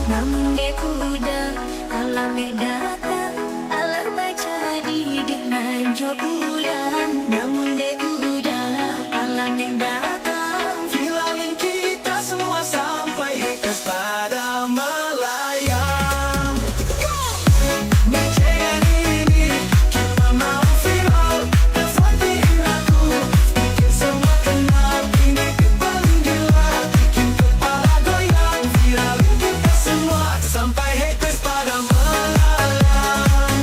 namun dia kuda alam datang alam baca di dengan jobulan, namun dia kuda alam datang Bilangin kita semua sampai hekas pada melayang. Ngejayan ini kita mau viral dan sampaikan aku, bikin semua kenal. Ini paling gila, bikin kepala goyang. Viralin kita semua sampai hekas pada melayang.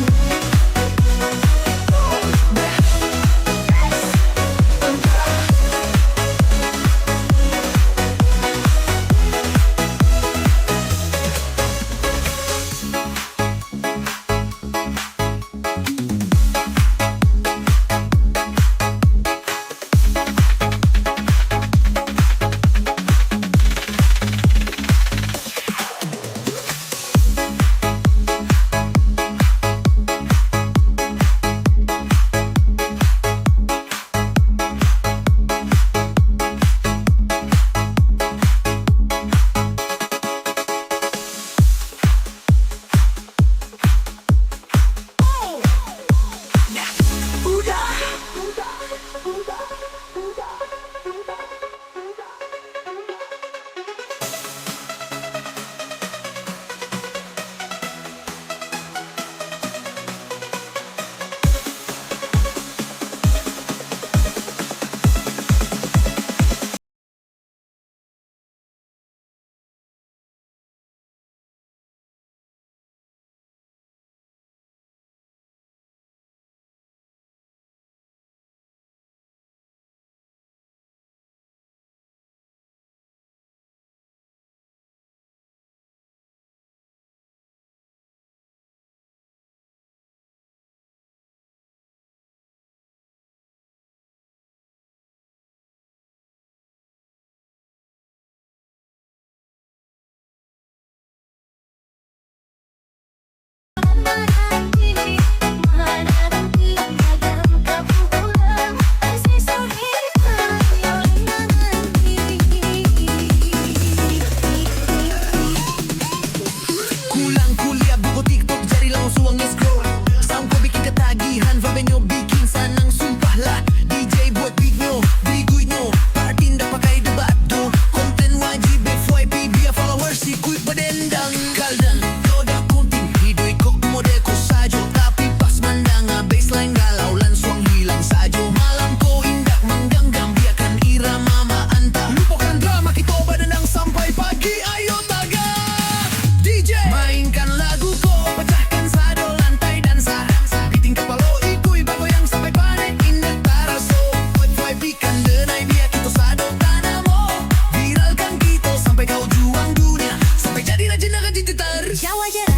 Kulang kuliah, buku TikTok, jari lang suang scroll. Sound ko bikin ketagihan, vibe nyo bikin sanang sumpah lah. DJ buat beat nyo, beri nyo, party ndak pakai debat do. Konten wajib FYP, biar followers ikut berdendang. Kaldan, doda kunting, hidui kok mode ko sajo. Tapi pas mandang baseline galau, langsung hilang sajo. Malam ko indak menggenggam, biarkan irama maanta. Lupakan drama, kita berdendang sampai pagi, ayo taga. DJ mainkan lagu ko, pecahkan sado lantai dansa. Bikin kepala ikui bagoyang sampai panen indah taraso. Vibe ikan denai biar kita sado tanamo. Viralkan kita sampai kau juang dunia, sampai jadi legenda kan titar. Jawa jarak